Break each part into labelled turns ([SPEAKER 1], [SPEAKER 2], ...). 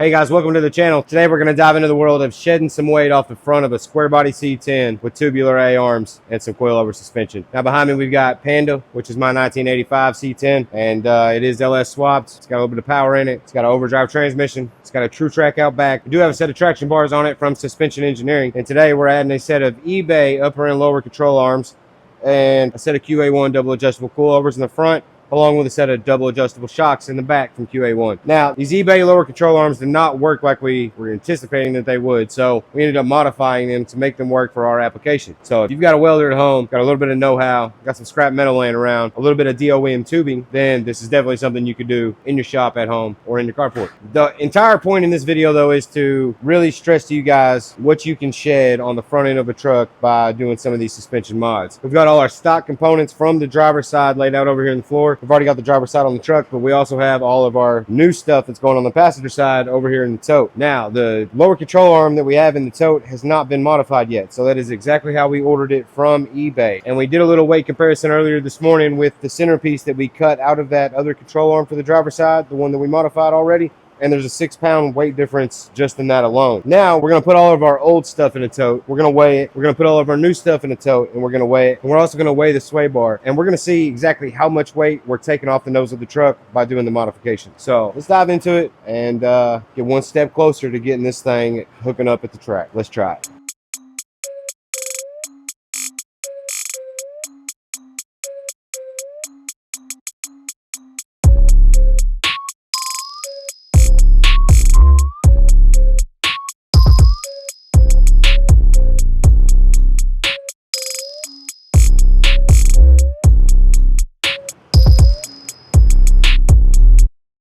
[SPEAKER 1] Hey guys, welcome to the channel. Today we're going to dive into the world of shedding some weight off the front of a square body C10 with tubular A arms and some coilover suspension. Now behind me we've got Panda, which is my 1985 C10, and it is LS swapped. It's got a little bit of power in it. It's got an overdrive transmission. It's got a true track out back. We do have a set of traction bars on it from Suspension Engineering, and today we're adding a set of eBay upper and lower control arms and a set of QA1 double adjustable coilovers in the front, along with a set of double adjustable shocks in the back from QA1. Now, these eBay lower control arms did not work like we were anticipating that they would, so we ended up modifying them to make them work for our application. So if you've got a welder at home, got a little bit of know-how, got some scrap metal laying around, a little bit of DOM tubing, then this is definitely something you could do in your shop at home or in your carport. The entire point in this video, though, is to really stress to you guys what you can shed on the front end of a truck by doing some of these suspension mods. We've got all our stock components from the driver's side laid out over here on the floor. We've already got the driver's side on the truck, but we also have all of our new stuff that's going on the passenger side over here in the tote. Now, the lower control arm that we have in the tote has not been modified yet, so that is exactly how we ordered it from eBay. And we did a little weight comparison earlier this morning with the centerpiece that we cut out of that other control arm for the driver's side, the one that we modified already. And there's a 6-pound weight difference just in that alone. Now we're going to put all of our old stuff in a tote. We're going to weigh it. We're going to put all of our new stuff in a tote, and we're going to weigh it. And we're also going to weigh the sway bar, and we're going to see exactly how much weight we're taking off the nose of the truck by doing the modification. So let's dive into it and get one step closer to getting this thing hooking up at the track. Let's try it.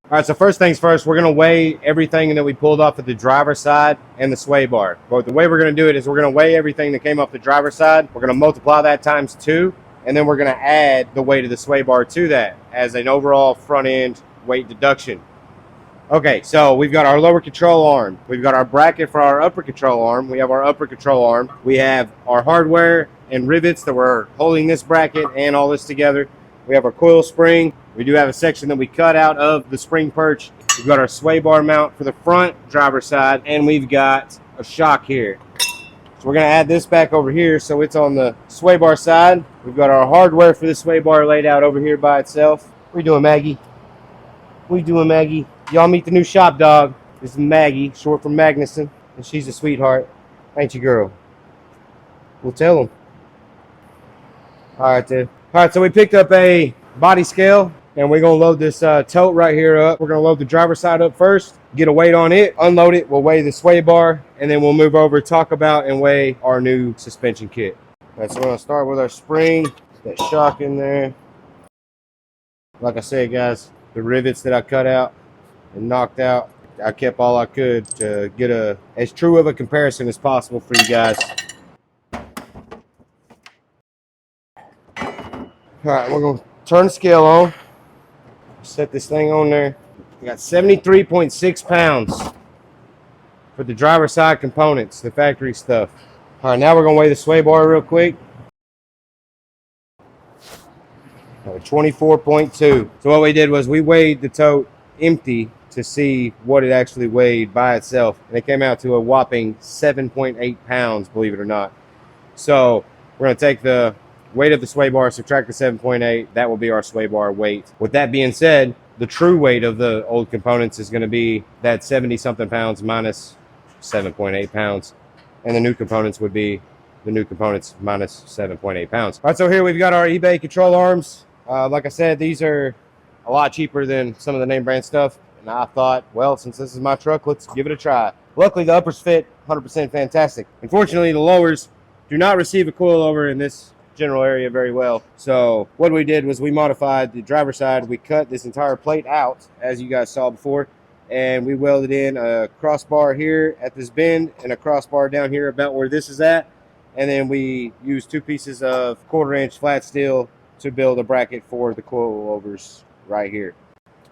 [SPEAKER 1] All right, so first things first, we're going to weigh everything that we pulled off of the driver's side and the sway bar. But the way we're going to do it is we're going to weigh everything that came off the driver's side. We're going to multiply that times 2, and then we're going to add the weight of the sway bar to that as an overall front end weight deduction. Okay, so we've got our lower control arm. We've got our bracket for our upper control arm. We have our upper control arm. We have our hardware and rivets that were holding this bracket and all this together. We have our coil spring. We do have a section that we cut out of the spring perch. We've got our sway bar mount for the front driver's side, and we've got a shock here. So we're going to add this back over here so it's on the sway bar side. We've got our hardware for the sway bar laid out over here by itself. What are you doing, Maggie? What are you doing, Maggie? Y'all meet the new shop dog. This is Maggie, short for Magnuson, and she's a sweetheart. Ain't you, girl? We'll tell them. All right, then. All right, so we picked up a body scale, and we're going to load this tote right here up. We're going to load the driver's side up first, get a weight on it, unload it, we'll weigh the sway bar, and then we'll move over, talk about, and weigh our new suspension kit. All right, so we're going to start with our spring, that shock in there. Like I said, guys, the rivets that I cut out and knocked out, I kept all I could to get as true of a comparison as possible for you guys. All right, we're going to turn the scale on, set this thing on there. We got 73.6 pounds for the driver's side components, the factory stuff. All right, now we're going to weigh the sway bar real quick. 24.2. So what we did was we weighed the tote empty to see what it actually weighed by itself, and it came out to a whopping 7.8 pounds, believe it or not. So we're going to take the weight of the sway bar, subtract the 7.8, that will be our sway bar weight. With that being said, the true weight of the old components is going to be that 70 something pounds minus 7.8 pounds, and the new components would be the new components minus 7.8 pounds. All right, so here we've got our eBay control arms. Like I said, these are a lot cheaper than some of the name brand stuff, and I thought, well, since this is my truck, let's give it a try. Luckily, the uppers fit 100% fantastic. Unfortunately, the lowers do not receive a coilover in this general area very well. So what we did was we modified the driver's side. We cut this entire plate out, as you guys saw before, and we welded in a crossbar here at this bend and a crossbar down here about where this is at, and then we used 2 pieces of 1/4-inch flat steel to build a bracket for the coilovers right here.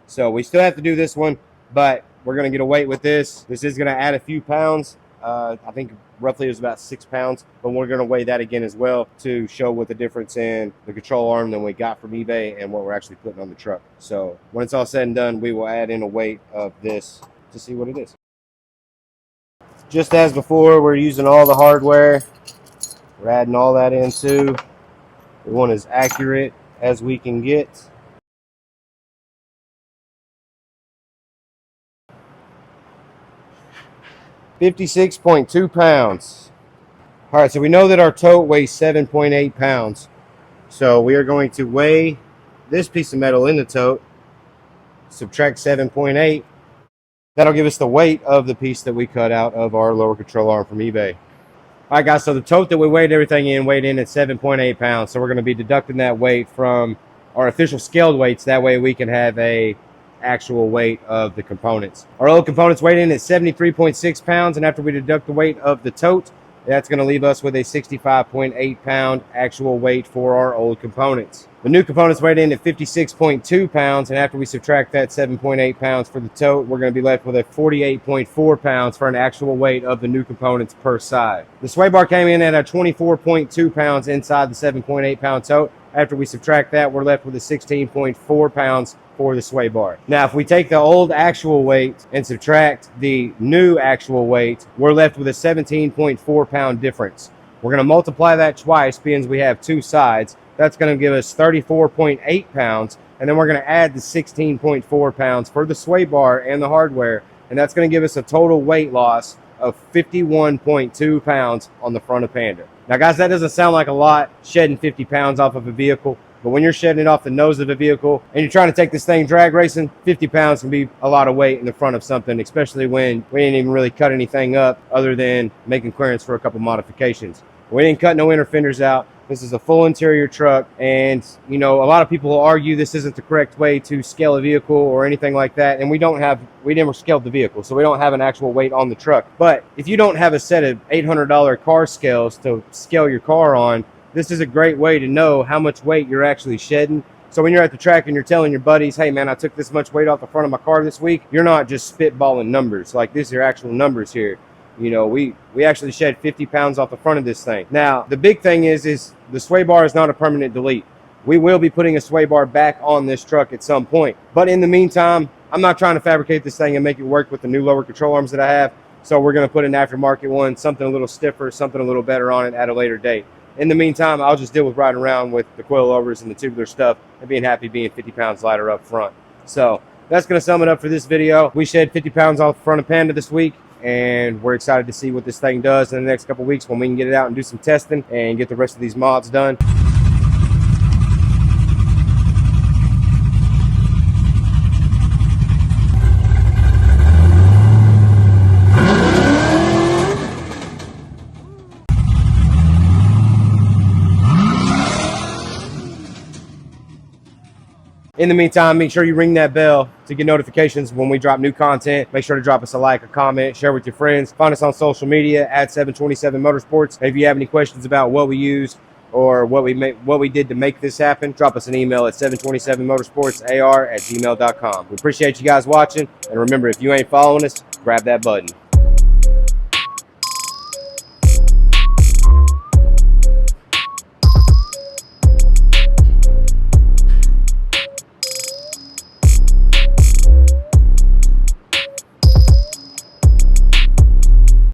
[SPEAKER 1] So we still have to do this one, but we're going to get a weight with this. This is going to add a few pounds. I think roughly it was about 6 pounds, but we're going to weigh that again as well to show what the difference in the control arm that we got from eBay and what we're actually putting on the truck. So when it's all said and done, we will add in a weight of this to see what it is. Just as before, we're using all the hardware. We're adding all that in too. We want as accurate as we can get. £56.2. All right, so we know that our tote weighs 7.8 pounds. So we are going to weigh this piece of metal in the tote, subtract 7.8. That'll give us the weight of the piece that we cut out of our lower control arm from eBay. All right, guys, so the tote that we weighed everything in weighed in at 7.8 pounds. So we're going to be deducting that weight from our official scaled weights. That way we can have a actual weight of the components. Our old components weighed in at 73.6 pounds, and after we deduct the weight of the tote, that's going to leave us with a 65.8 pound actual weight for our old components. The new components weighed in at 56.2 pounds, and after we subtract that 7.8 pounds for the tote, we're going to be left with a 48.4 pounds for an actual weight of the new components per side. The sway bar came in at a 24.2 pounds inside the 7.8 pound tote. After we subtract that, we're left with a 16.4 pounds for the sway bar. Now, if we take the old actual weight and subtract the new actual weight, we're left with a 17.4 pound difference. We're going to multiply that twice, being we have two sides. That's going to give us 34.8 pounds, and then we're going to add the 16.4 pounds for the sway bar and the hardware, and that's going to give us a total weight loss of 51.2 pounds on the front of Panda. Now, guys, that doesn't sound like a lot, shedding 50 pounds off of a vehicle, but when you're shedding it off the nose of a vehicle and you're trying to take this thing drag racing, 50 pounds can be a lot of weight in the front of something, especially when we didn't even really cut anything up other than making clearance for a couple modifications. We didn't cut no inner fenders out. This is a full interior truck, and you know, a lot of people will argue this isn't the correct way to scale a vehicle or anything like that, and we never scaled the vehicle, so we don't have an actual weight on the truck. But if you don't have a set of $800 car scales to scale your car on, this is a great way to know how much weight you're actually shedding. So when you're at the track and you're telling your buddies, hey man, I took this much weight off the front of my car this week, you're not just spitballing numbers. Like, these are actual numbers here. You know, we actually shed 50 pounds off the front of this thing. Now, the big thing is the sway bar is not a permanent delete. We will be putting a sway bar back on this truck at some point. But in the meantime, I'm not trying to fabricate this thing and make it work with the new lower control arms that I have. So we're going to put an aftermarket one, something a little stiffer, something a little better on it at a later date. In the meantime, I'll just deal with riding around with the coilovers and the tubular stuff and being happy being 50 pounds lighter up front. So that's going to sum it up for this video. We shed 50 pounds off the front of Panda this week, and we're excited to see what this thing does in the next couple weeks when we can get it out and do some testing and get the rest of these mods done. In the meantime, make sure you ring that bell to get notifications when we drop new content. Make sure to drop us a like, a comment, share with your friends. Find us on social media at 727 Motorsports. And if you have any questions about what we used or what we did to make this happen, drop us an email at 727motorsportsar@gmail.com. We appreciate you guys watching. And remember, if you ain't following us, grab that button.